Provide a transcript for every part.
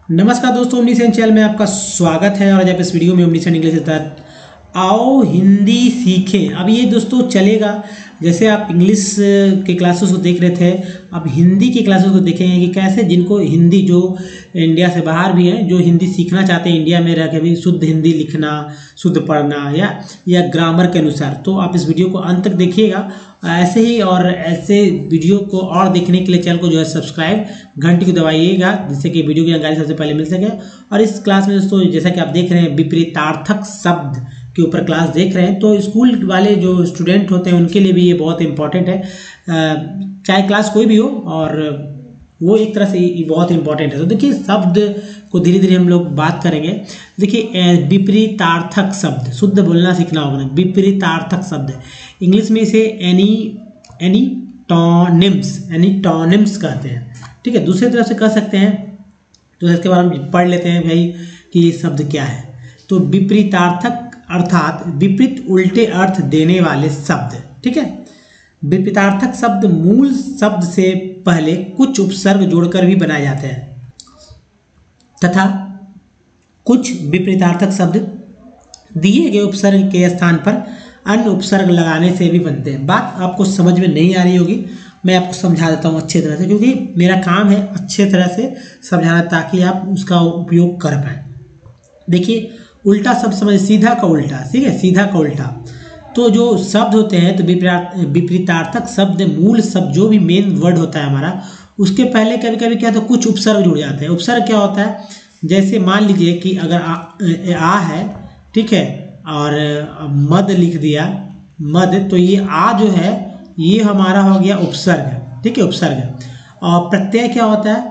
नमस्कार दोस्तों, ओमनीसेन चैनल में आपका स्वागत है। और आज आप इस वीडियो में ओमनीसेन इंग्लिश के तहत आओ हिंदी सीखें। अब ये दोस्तों चलेगा, जैसे आप इंग्लिश के क्लासेस को देख रहे थे, अब हिंदी के क्लासेस को देखेंगे कि कैसे जिनको हिंदी, जो इंडिया से बाहर भी हैं, जो हिंदी सीखना चाहते हैं इंडिया में रह के भी, शुद्ध हिंदी लिखना, शुद्ध पढ़ना या ग्रामर के अनुसार, तो आप इस वीडियो को अंत तक देखिएगा। ऐसे ही और ऐसे वीडियो को और देखने के लिए चैनल को जो है सब्सक्राइब, घंटी को दबाइएगा, जिससे कि वीडियो की जानकारी सबसे पहले मिल सके। और इस क्लास में दोस्तों, जैसा कि आप देख रहे हैं, विपरीतार्थक शब्द के ऊपर क्लास देख रहे हैं, तो स्कूल वाले जो स्टूडेंट होते हैं उनके लिए भी ये बहुत इंपॉर्टेंट है, चाहे क्लास कोई भी हो, और वो एक तरह से बहुत इंपॉर्टेंट है। तो देखिए, शब्द को धीरे धीरे हम लोग बात करेंगे। देखिए, विपरीतार्थक शब्द, शुद्ध बोलना सीखना होगा। विपरीतार्थक शब्द इंग्लिश में इसे एनीटोनिम्स कहते हैं, ठीक है। दूसरी तरफ से कह सकते हैं, तो इसके बारे में पढ़ लेते हैं भाई कि ये शब्द क्या है। तो विपरीतार्थक अर्थात विपरीत, उल्टे अर्थ देने वाले शब्द, ठीक है। विपरीतार्थक शब्द मूल शब्द से पहले कुछ उपसर्ग जोड़कर भी बनाए जाते हैं, तथा कुछ विपरीतार्थक शब्द दिए गए उपसर्ग के स्थान पर अन्य उपसर्ग लगाने से भी बनते हैं। बात आपको समझ में नहीं आ रही होगी, मैं आपको समझा देता हूँ अच्छे तरह से, क्योंकि मेरा काम है अच्छे तरह से समझाना, ताकि आप उसका उपयोग कर पाए। देखिए, उल्टा शब्द समझ, सीधा का उल्टा, ठीक है, सीधा का उल्टा। तो जो शब्द होते हैं, तो विपरीतार्थक शब्द मूल शब्द, जो भी मेन वर्ड होता है हमारा, उसके पहले कभी कभी क्या होता है, कुछ उपसर्ग जुड़ जाते हैं। उपसर्ग क्या होता है, जैसे मान लीजिए कि अगर आ है, ठीक है, और मद लिख दिया, मद, तो ये आ जो है ये हमारा हो गया उपसर्ग, ठीक है, उपसर्ग। और प्रत्यय क्या होता है,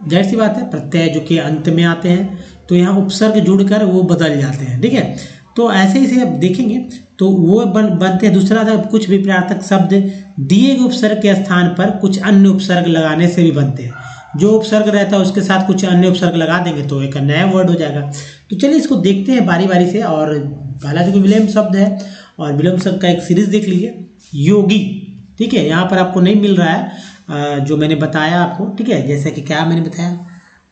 जाहिर सी बात है, प्रत्यय जो कि अंत में आते हैं, तो यहाँ उपसर्ग जुड़कर वो बदल जाते हैं, ठीक है। तो ऐसे ही से आप देखेंगे तो वो बनते हैं। दूसरा था, कुछ विपरीतार्थक शब्द दिए गए उपसर्ग के स्थान पर कुछ अन्य उपसर्ग लगाने से भी बनते हैं। जो उपसर्ग रहता है उसके साथ कुछ अन्य उपसर्ग लगा देंगे तो एक नया वर्ड हो जाएगा। तो चलिए इसको देखते हैं बारी बारी से। और पहला जो विलोम शब्द है, और विलोम शब्द का एक सीरीज देख लीजिए, योगी, ठीक है। यहाँ पर आपको नहीं मिल रहा है जो मैंने बताया आपको, ठीक है। जैसे कि क्या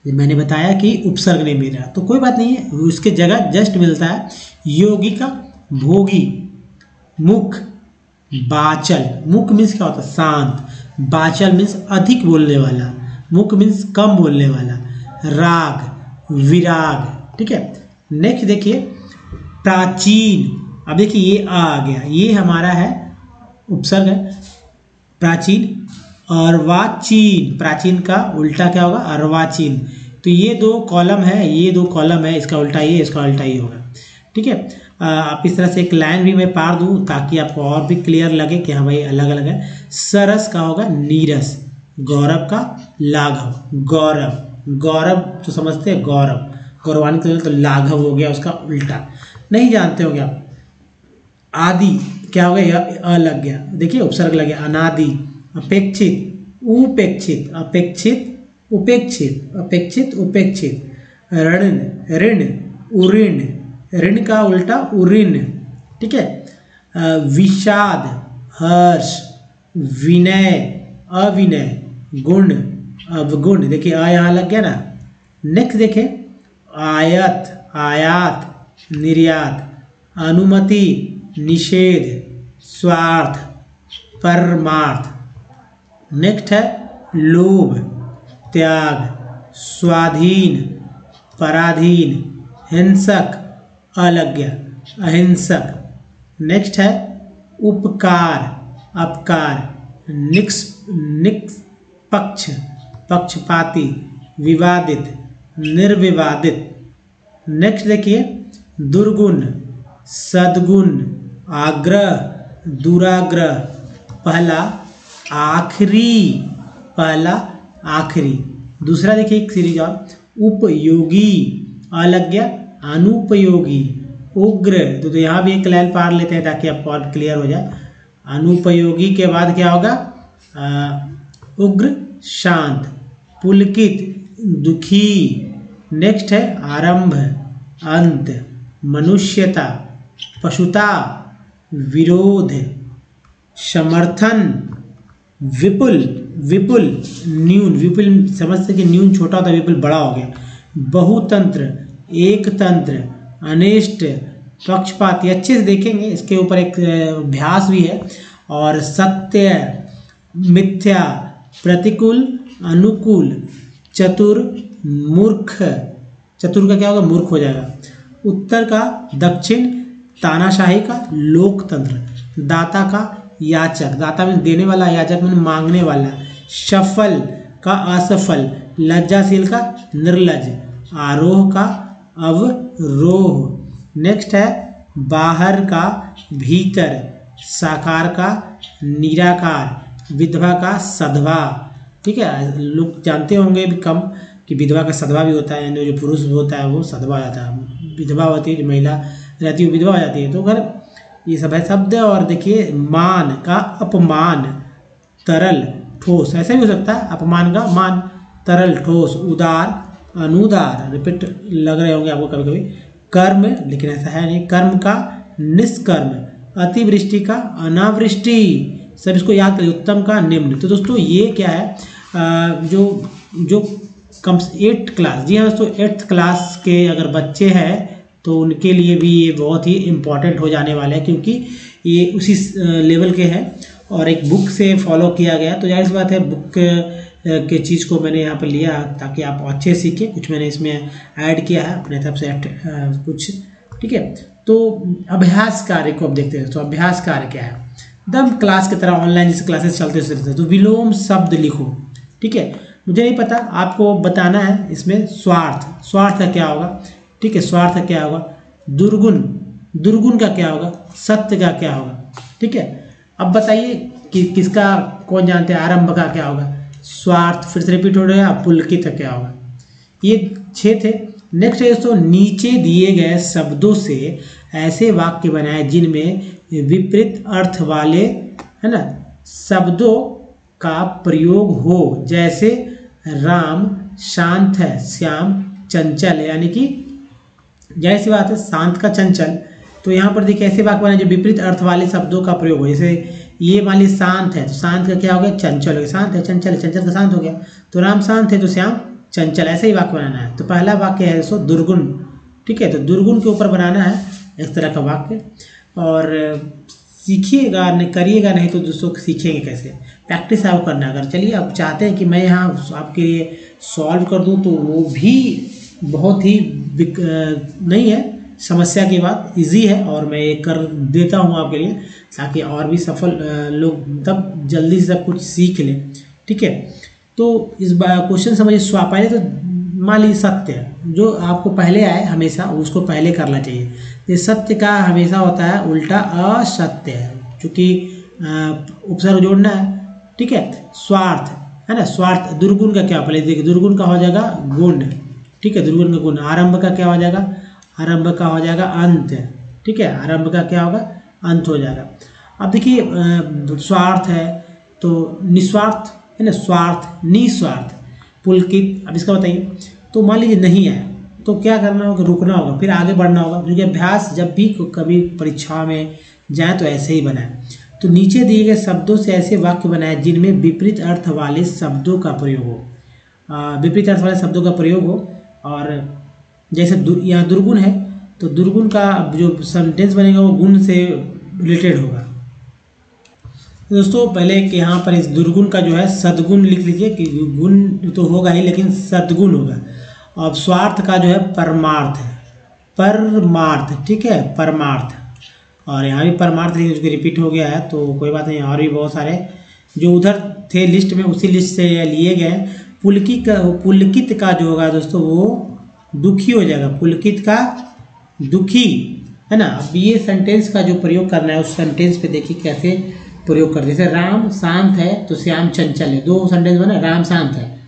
मैंने बताया कि उपसर्ग नहीं मिल रहा, तो कोई बात नहीं है, उसके जगह जस्ट मिलता है योगी का भोगी, मुख, बाचल। मुख मीन्स क्या होता है, शांत, बाचल मीन्स अधिक बोलने वाला, मुख मीन्स कम बोलने वाला, राग, विराग, ठीक है। नेक्स्ट देखिए, प्राचीन। अब देखिए ये आ गया, ये हमारा है उपसर्ग है, प्राचीन। अर्वाचीन, प्राचीन का उल्टा क्या होगा, अर्वाचीन। तो ये दो कॉलम है, ये दो कॉलम है, इसका उल्टा ये, इसका उल्टा ये होगा, ठीक है। आप इस तरह से एक लाइन भी मैं पार दूं ताकि आपको और भी क्लियर लगे कि हाँ भाई अलग अलग है। सरस का होगा नीरस, गौरव का लाघव, गौरव, गौरव तो समझते हैं, गौरव, गौरवान्वित, तो लाघव हो गया उसका उल्टा, नहीं जानते होंगे आप। आदि क्या हो गया, अ लग गया, देखिए उपसर्ग लग गया, अनादि। अपेक्षित, उपेक्षित, अपेक्षित, उपेक्षित, अपेक्षित, उपेक्षित। ऋण, ऋण, उऋण, ऋण का उल्टा उऋण, ठीक है। विषाद, हर्ष, विनय, अविनय, गुण, अवगुण, देखिए आ यहाँ लग गया ना। नेक्स्ट देखें, आयत, आयात, निर्यात, अनुमति, निषेध, स्वार्थ, परमार्थ। नेक्स्ट है लोभ, त्याग, स्वाधीन, पराधीन, हिंसक, अलज्ञ, अहिंसक। नेक्स्ट है उपकार, अपकार, निष्पक्ष, पक्षपाती, विवादित, निर्विवादित। नेक्स्ट देखिए, दुर्गुण, सद्गुण, आग्रह, दुराग्रह, पहला आखिरी, पहला आखिरी। दूसरा देखिए एक सीरीज और, उपयोगी, अलज्ञ, अनुपयोगी, उग्र। तो यहाँ भी एक लाइन पार लेते हैं ताकि आपको और क्लियर हो जाए। अनुपयोगी के बाद क्या होगा, उग्र, शांत, पुलकित, दुखी। नेक्स्ट है आरंभ, अंत, मनुष्यता, पशुता, विरोध, समर्थन, विपुल, विपुल, न्यून, विपुल समझते कि न्यून छोटा होता है, विपुल बड़ा हो गया। बहुतंत्र, एक तंत्र, अनिष्ट, पक्षपाती, अच्छे से देखेंगे, इसके ऊपर एक अभ्यास भी है। और सत्य, मिथ्या, प्रतिकूल, अनुकूल, चतुर, मूर्ख, चतुर का क्या होगा, मूर्ख हो जाएगा। उत्तर का दक्षिण, तानाशाही का लोकतंत्र, दाता का याचक, दाता में देने वाला, याचक में मांगने वाला, सफल का असफल, लज्जाशील का निर्लज, आरोह का अवरोह। नेक्स्ट है बाहर का भीतर, साकार का निराकार, विधवा का सधवा। ठीक है, लोग जानते होंगे भी कम कि विधवा का सधवा भी होता है, यानी जो पुरुष होता है वो सधवा हो जाता है, विधवा होती है जो महिला रहती है वो विधवा हो जाती है। तो अगर ये सब है शब्द। और देखिए मान का अपमान, तरल, ठोस, ऐसा भी हो सकता है, अपमान का मान, तरल, ठोस, उदार, अनुदार, रिपीट लग रहे होंगे आपको कभी कभी। कर्म, लेकिन ऐसा है नहीं, कर्म का निष्कर्म, अतिवृष्टि का अनावृष्टि, सब इसको याद करिए। उत्तम का निम्न। तो दोस्तों ये क्या है, जो कम 8th क्लास, जी हाँ दोस्तों 8th क्लास के अगर बच्चे हैं तो उनके लिए भी ये बहुत ही इम्पॉर्टेंट हो जाने वाला है, क्योंकि ये उसी लेवल के हैं और एक बुक से फॉलो किया गया। तो जाहिर सी बात है बुक के चीज़ को मैंने यहाँ पर लिया ताकि आप अच्छे सीखें। कुछ मैंने इसमें ऐड किया है अपने तरफ से कुछ। ठीक है, तो अभ्यास कार्य को अब देखते हैं। तो अभ्यास कार्य क्या है, एकदम क्लास की तरह ऑनलाइन जैसे क्लासेस चलते रहते। तो विलोम शब्द लिखो। ठीक है, मुझे नहीं पता, आपको बताना है इसमें। स्वार्थ, स्वार्थ का क्या होगा, ठीक है, स्वार्थ का क्या होगा। दुर्गुण, दुर्गुण का क्या होगा, सत्य का क्या होगा। ठीक है, अब बताइए कि किसका कौन जानते हैं, आरंभ का क्या होगा, स्वार्थ, फिर से रिपीट हो रहा है, पुलकित का क्या होगा। ये 6 थे। नेक्स्ट है दोस्तों, नीचे दिए गए शब्दों से ऐसे वाक्य बनाए जिनमें विपरीत अर्थ वाले, है ना, शब्दों का प्रयोग हो। जैसे राम शांत है, श्याम चंचल है, यानी कि जाहिर सी बात है शांत का चंचल। तो यहाँ पर देखिए ऐसे वाक्य बनाए जो विपरीत अर्थ वाले शब्दों का प्रयोग हो। जैसे ये मान लीजिए शांत है, तो शांत का क्या हो गया, चंचल हो गया। शांत है, चंचल है, चंचल का शांत हो गया। तो राम शांत है तो श्याम चंचल, ऐसे ही वाक्य बनाना है। तो पहला वाक्य है दोस्तों दुर्गुण। ठीक है, तो दुर्गुण के ऊपर बनाना है इस तरह का वाक्य। और सीखिएगा, करिएगा नहीं तो दोस्तों सीखेंगे कैसे, प्रैक्टिस आपको करना है। अगर चलिए आप चाहते हैं कि मैं यहाँ आपके लिए सॉल्व कर दूँ तो वो भी बहुत ही नहीं है समस्या की बात, इजी है और मैं ये कर देता हूँ आपके लिए ताकि और भी सफल लोग तब जल्दी से सब कुछ सीख लें। ठीक है, तो इस बार क्वेश्चन समझिए। पहले तो मान लीजिए सत्य जो आपको पहले आए हमेशा उसको पहले करना चाहिए। ये सत्य का हमेशा होता है उल्टा असत्य है, क्योंकि उपसर्ग जोड़ना है। ठीक है, स्वार्थ है ना, स्वार्थ, दुर्गुण का क्या, पहले देखिए दुर्गुण का हो जाएगा गुण। ठीक है, दुर्गुण का गुण। आरंभ का क्या हो जाएगा, आरंभ का हो जाएगा अंत। ठीक है, आरंभ का क्या होगा, अंत हो जाएगा। अब देखिए स्वार्थ है तो निस्वार्थ है ना, स्वार्थ, निस्वार्थ, पुलकित। अब इसका बताइए, तो मान लीजिए नहीं है तो क्या करना होगा, रुकना होगा, फिर आगे बढ़ना होगा, क्योंकि अभ्यास जब भी कभी परीक्षा में जाए तो ऐसे ही बनाए। तो नीचे दिए गए शब्दों से ऐसे वाक्य बनाए जिनमें विपरीत अर्थ वाले शब्दों का प्रयोग हो। विपरीत अर्थ वाले शब्दों का प्रयोग हो। और जैसे यहाँ दुर्गुण है तो दुर्गुण का जो सेंटेंस बनेगा वो गुण से रिलेटेड होगा। तो दोस्तों पहले कि यहाँ पर इस दुर्गुण का जो है सद्गुण लिख लीजिए कि गुण तो होगा ही लेकिन सद्गुण होगा। अब स्वार्थ का जो है परमार्थ है, परमार्थ। ठीक है, परमार्थ। और यहाँ भी परमार्थ जो रिपीट हो गया है तो कोई बात नहीं, और भी बहुत सारे जो उधर थे लिस्ट में उसी लिस्ट से लिए गए। पुलकित का जो होगा दोस्तों वो दुखी हो जाएगा, पुलकित का दुखी, है ना। अब ये सेंटेंस का जो प्रयोग करना है उस सेंटेंस पे देखिए कैसे प्रयोग कर। जैसे राम शांत है तो श्याम चंचल है, दो सेंटेंस बना, राम शांत है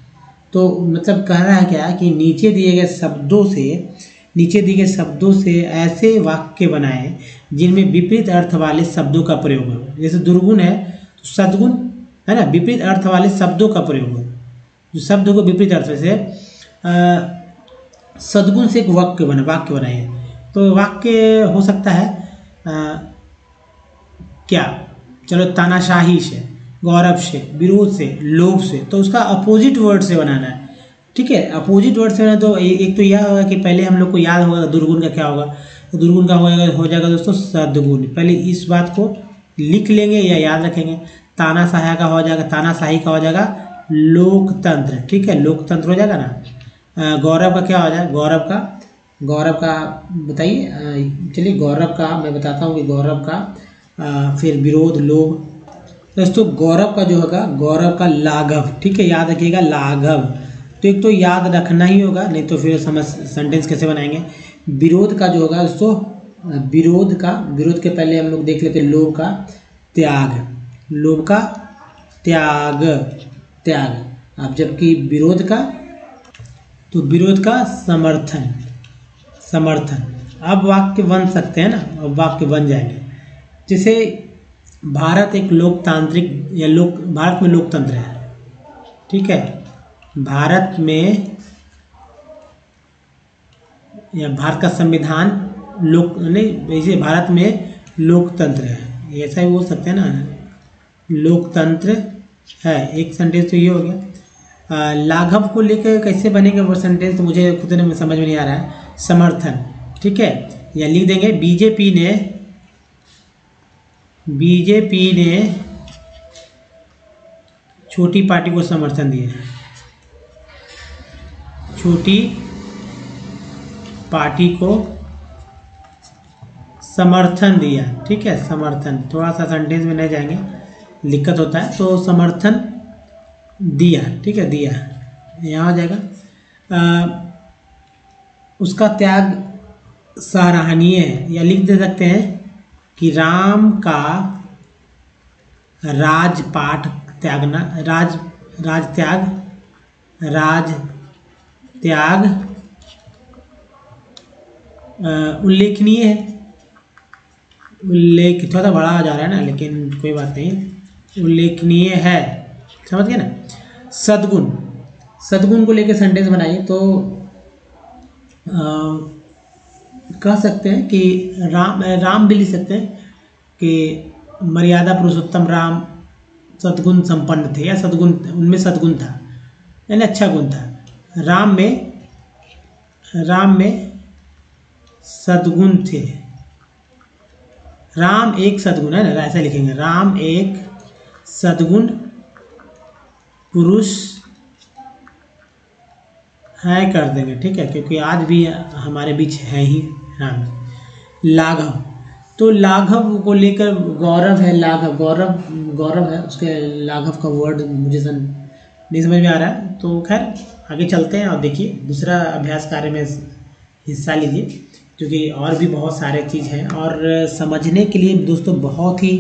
तो मतलब कह रहा है क्या कि नीचे दिए गए शब्दों से ऐसे वाक्य बनाए जिनमें विपरीत अर्थ वाले शब्दों का प्रयोग हो। जैसे दुर्गुण है तो सद्गुण, है ना, विपरीत अर्थ वाले शब्दों का प्रयोग हो। जो शब्द को विपरीत अर्थ से सद्गुण से एक वाक्य बनाइए। तो वाक्य हो सकता है क्या, चलो तानाशाही से, गौरव से, विरोध से, लोभ से, तो उसका अपोजिट वर्ड से बनाना है। ठीक है, अपोजिट वर्ड से बनाना, तो एक तो यह होगा कि पहले हम लोग को याद होगा दुर्गुण का क्या होगा, तो दुर्गुण का हो जाएगा दोस्तों सद्गुण। पहले इस बात को लिख लेंगे या याद रखेंगे। तानाशाही का हो जाएगा, तानाशाही का हो जाएगा लोकतंत्र। ठीक है, लोकतंत्र हो जाएगा ना। गौरव का क्या हो जाएगा, गौरव का बताइए। चलिए गौरव का मैं बताता हूँ कि गौरव का फिर विरोध, लोभ। दोस्तों गौरव का जो होगा, गौरव का लाघव। ठीक है, याद रखिएगा लाघव। तो एक तो याद रखना ही होगा, नहीं तो फिर समझ सेंटेंस कैसे बनाएंगे। विरोध का जो होगा दोस्तों, विरोध के पहले हम लोग देख लेते हैं लोभ का त्याग, लोभ का त्याग। अब जबकि विरोध का, तो विरोध का समर्थन। अब वाक्य बन सकते हैं ना, अब वाक्य बन जाएंगे। जैसे भारत एक लोकतांत्रिक या भारत में लोकतंत्र है। ठीक है, भारत में या भारत का संविधान वैसे भारत में लोकतंत्र है, ऐसा भी बोल सकते हैं ना, लोकतंत्र है। एक सेंटेंस तो ये हो गया। लाघव को लेकर कैसे बनेगा वो सेंटेंस, तो मुझे खुद में समझ में नहीं आ रहा है। समर्थन, ठीक है, या लिख देंगे बीजेपी ने छोटी पार्टी को समर्थन दिया, छोटी पार्टी को समर्थन दिया। ठीक है, समर्थन थोड़ा सा सेंटेंस में नहीं जाएंगे, दिक्कत होता है, तो समर्थन दिया। ठीक है, दिया यहाँ हो जाएगा। उसका त्याग सराहनीय है, या लिख दे सकते हैं कि राम का राजपाट त्यागना, राज त्याग उल्लेखनीय है। थोड़ा बड़ा आ जा रहा है ना, लेकिन कोई बात नहीं, उल्लेखनीय है, समझ गए ना। सद्गुण को लेकर सेंटेंस बनाइए, तो कह सकते हैं कि राम भी लिख सकते हैं कि मर्यादा पुरुषोत्तम राम सद्गुण संपन्न थे, या सद्गुण उनमें सद्गुण था, यानी अच्छा गुण था। राम में सद्गुण थे। राम एक सद्गुण है ना, ऐसा लिखेंगे, राम एक सद्गुण पुरुष है कर देंगे। ठीक है, क्योंकि आज भी हमारे बीच है ही राम। लाघव, तो लाघव को लेकर गौरव है, गौरव है, उसके लाघव का वर्ड मुझे नहीं समझ में आ रहा है। तो खैर आगे चलते हैं और देखिए दूसरा अभ्यास कार्य में हिस्सा लीजिए, क्योंकि और भी बहुत सारे चीज़ हैं और समझने के लिए दोस्तों बहुत ही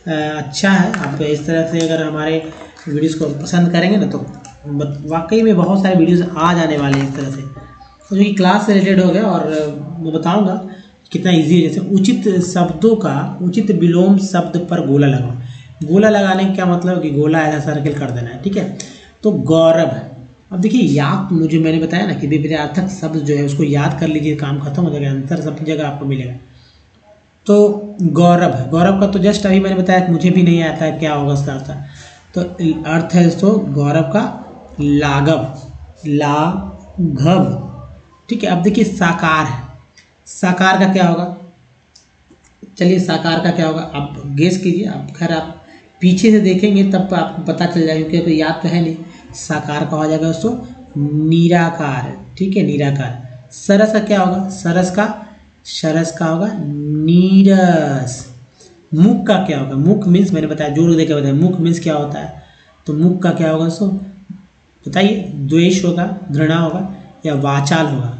अच्छा है। आप इस तरह से अगर हमारे वीडियोज़ को पसंद करेंगे ना, तो वाकई में बहुत सारे वीडियोस आ जाने वाले हैं इस तरह से, तो जो कि क्लास से रिलेटेड हो गया। और मैं बताऊंगा कितना इजी है। जैसे उचित शब्दों का उचित विलोम शब्द पर गोला लगाओ। गोला लगाने का क्या मतलब कि गोला ऐसा सर्किल कर देना है। ठीक है, तो गौरव है। अब देखिए याद, मुझे मैंने बताया ना कि विपरीतार्थक शब्द जो है उसको याद कर लीजिए, काम खत्म हो जाएगा, आंसर सब जगह आपको मिलेगा। तो गौरव का तो जस्ट अभी मैंने बताया, मुझे भी नहीं आता है क्या होगा उसका अर्थ। तो अर्थ है दोस्तों गौरव का लाघव। ठीक है, अब देखिए साकार है, साकार का क्या होगा, चलिए साकार का क्या होगा आप गेस कीजिए। आप खैर आप पीछे से देखेंगे तब आपको पता चल जाएगा, क्योंकि याद तो है नहीं। साकार का हो जाएगा दोस्तों निराकार। ठीक है, निराकार। सरस का क्या होगा, सरस का होगा नीरस। मुख का क्या होगा, मुख मीन्स मैंने बताया, जोर देकर बताया, मुख मीन्स क्या होता है, तो मुख का क्या होगा दोस्तों बताइए, द्वेष होगा, घृणा होगा, या वाचाल होगा।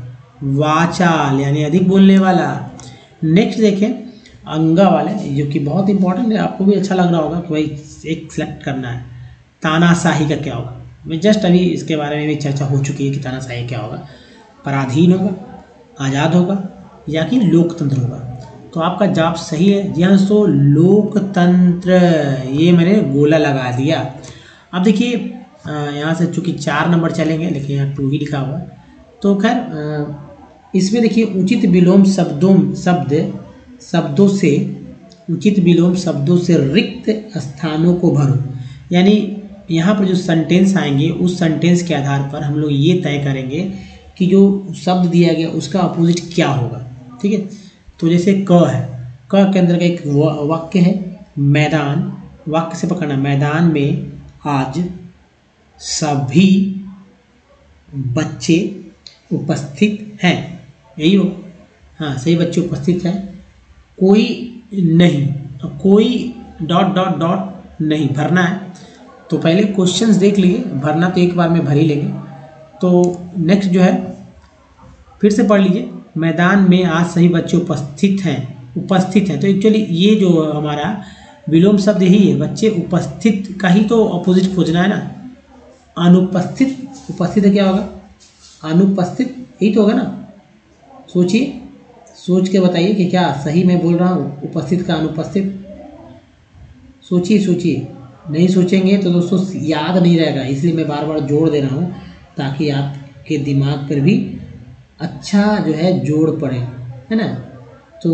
वाचाल यानी अधिक बोलने वाला। नेक्स्ट देखें अंगा वाले, जो कि बहुत इंपॉर्टेंट है, आपको भी अच्छा लग रहा होगा कि भाई एक सेलेक्ट करना है। तानाशाही का क्या होगा, मैं जस्ट अभी इसके बारे में भी चर्चा हो चुकी है कि तानाशाही क्या होगा। पराधीन होगा, आज़ाद होगा, या कि लोकतंत्र होगा। तो आपका जवाब सही है जी हाँ दोस्तों, लोकतंत्र। ये मैंने गोला लगा दिया। अब देखिए यहाँ से चूँकि 4 नंबर चलेंगे, लेकिन यहाँ 2 ही लिखा हुआ है। तो खैर इसमें देखिए उचित विलोम शब्दों से रिक्त स्थानों को भरो, यानी यहाँ पर जो सेंटेंस आएंगे उस सेंटेंस के आधार पर हम लोग ये तय करेंगे कि जो शब्द दिया गया उसका अपोजिट क्या होगा। ठीक है, तो जैसे क है, क के अंदर का एक वाक्य है मैदान, वाक्य से पकड़ना, मैदान में आज सभी बच्चे उपस्थित हैं, यही हो, हाँ सही बच्चे उपस्थित हैं। कोई नहीं, कोई डॉट डॉट डॉट नहीं, भरना है। तो पहले क्वेश्चंस देख लिए, भरना तो एक बार में भर ही लेंगे। तो नेक्स्ट जो है फिर से पढ़ लीजिए, मैदान में आज सभी बच्चे उपस्थित हैं, उपस्थित हैं। तो एक्चुअली ये जो हमारा विलोम शब्द यही है, बच्चे उपस्थित का ही तो अपोजिट खोजना है ना। अनुपस्थित, उपस्थित क्या होगा, अनुपस्थित, यही तो होगा ना। सोचिए, सोच के बताइए कि क्या सही मैं बोल रहा हूँ, उपस्थित का अनुपस्थित। सोचिए सोचिए, नहीं सोचेंगे तो दोस्तों याद नहीं रहेगा, इसलिए मैं बार बार जोड़ दे रहा हूँ ताकि आपके दिमाग पर भी अच्छा जो है जोड़ पड़े, है ना। तो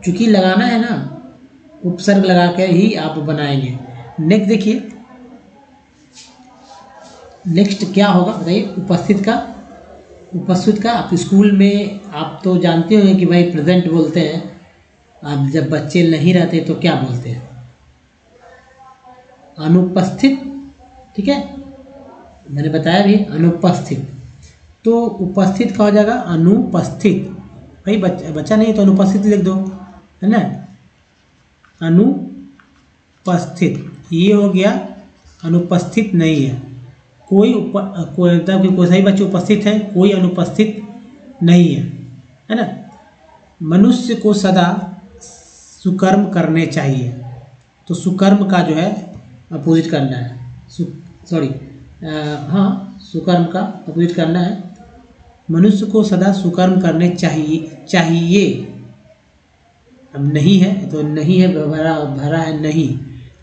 चूंकि लगाना है ना, उपसर्ग लगा कर ही आप बनाएंगे। नेक्स्ट देखिए, नेक्स्ट क्या होगा बताइए, उपस्थित का, उपस्थित का आप स्कूल में आप तो जानते होंगे कि भाई प्रेजेंट बोलते हैं। आप जब बच्चे नहीं रहते तो क्या बोलते हैं, अनुपस्थित। ठीक है, मैंने बताया भी अनुपस्थित। तो उपस्थित का हो जाएगा अनुपस्थित। भाई बच्चा नहीं तो अनुपस्थित लिख दो, है ना, अनुपस्थित। ये हो गया, अनुपस्थित नहीं है। कोई कोई सही बच्चे उपस्थित हैं, कोई अनुपस्थित नहीं है ना। मनुष्य को सदा सुकर्म करने चाहिए। तो सुकर्म का जो है अपोजिट करना है, हाँ सुकर्म का अपोजिट करना है। मनुष्य को सदा सुकर्म करने चाहिए। अब नहीं है तो नहीं है, भरा है नहीं,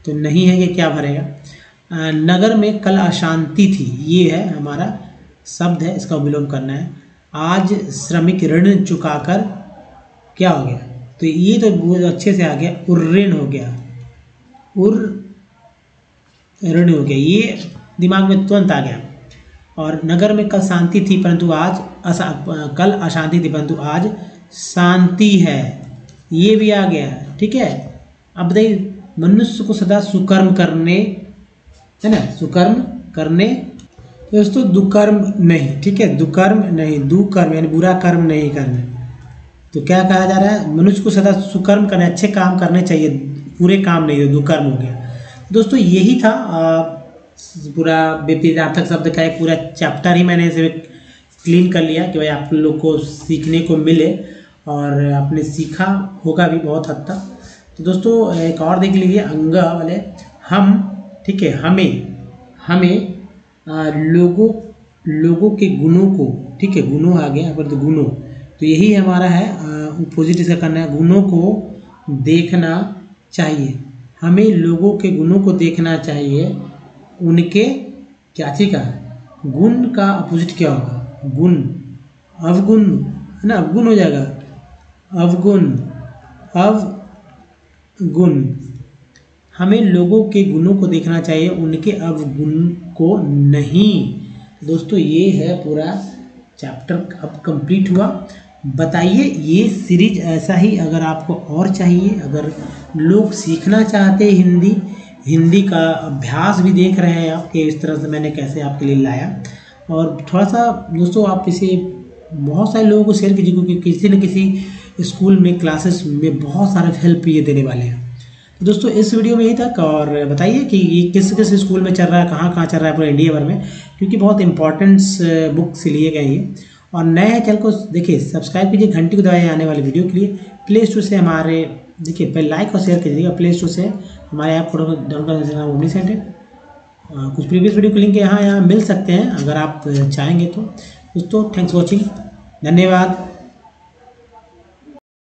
तो नहीं है कि क्या भरेगा। नगर में कल अशांति थी, ये है हमारा शब्द है, इसका विलोम करना है। आज श्रमिक ऋण चुकाकर क्या हो गया, तो ये तो बहुत अच्छे से आ गया, उर्ऋण हो गया, ऋण हो गया, ये दिमाग में तुरंत आ गया। और नगर में कल शांति थी परंतु आज कल अशांति थी परंतु आज शांति है, ये भी आ गया। ठीक है, अब बताइए, मनुष्य को सदा सुकर्म करने, है ना, सुकर्म करने, तो दोस्तों दुकर्म नहीं। ठीक है, दुकर्म नहीं, दुकर्म यानी बुरा कर्म नहीं करना। तो क्या कहा जा रहा है, मनुष्य को सदा सुकर्म करने, अच्छे काम करने चाहिए, पूरे काम नहीं, तो दुकर्म हो गया। दोस्तों यही था पूरा विपरीतार्थक शब्द का एक पूरा चैप्टर ही मैंने इसे क्लीन कर लिया कि भाई आप लोग को सीखने को मिले और आपने सीखा होगा भी बहुत हद तक। तो दोस्तों एक और देख लीजिए, अंग वाले हम। ठीक है, हमें लोगों के गुणों को, ठीक है गुणों आ गया यहाँ पर, तो गुणों, तो यही हमारा है अपोजिट इसका करना है, गुणों को देखना चाहिए। हमें लोगों के गुणों को देखना चाहिए, उनके क्या चीज का, गुण का अपोजिट क्या होगा, गुण, अवगुण, है ना, अवगुण हो जाएगा, अवगुण, अवगुण। हमें लोगों के गुणों को देखना चाहिए, उनके अवगुण को नहीं। दोस्तों ये है पूरा चैप्टर अब कंप्लीट हुआ। बताइए ये सीरीज ऐसा ही अगर आपको और चाहिए, अगर लोग सीखना चाहते हैं हिंदी का अभ्यास भी देख रहे हैं आप कि इस तरह से मैंने कैसे आपके लिए लाया, और थोड़ा सा दोस्तों आप इसे बहुत सारे लोगों को शेयर कीजिए, क्योंकि किसी न किसी स्कूल में क्लासेस में बहुत सारे हेल्प ये देने वाले हैं। तो दोस्तों इस वीडियो में यही तक, और बताइए कि ये किस किस स्कूल में चल रहा है, कहाँ कहाँ चल रहा है पूरे इंडिया भर में, क्योंकि बहुत इंपॉर्टेंट्स बुक से लिए गए हैं। और नए हैं चैनल को देखिए सब्सक्राइब कीजिए, घंटी को दबाइए आने वाली वीडियो के लिए। प्ले स्टोर से हमारे देखिए पहले लाइक और शेयर कीजिएगा, प्ले स्टोर से हमारे ऐप को डाउनलोड करना ओमनी सेट है। कुछ प्रीवियस वीडियो के लिंक यहाँ मिल सकते हैं अगर आप चाहेंगे तो। दोस्तों थैंक्स फॉर वॉचिंग, धन्यवाद।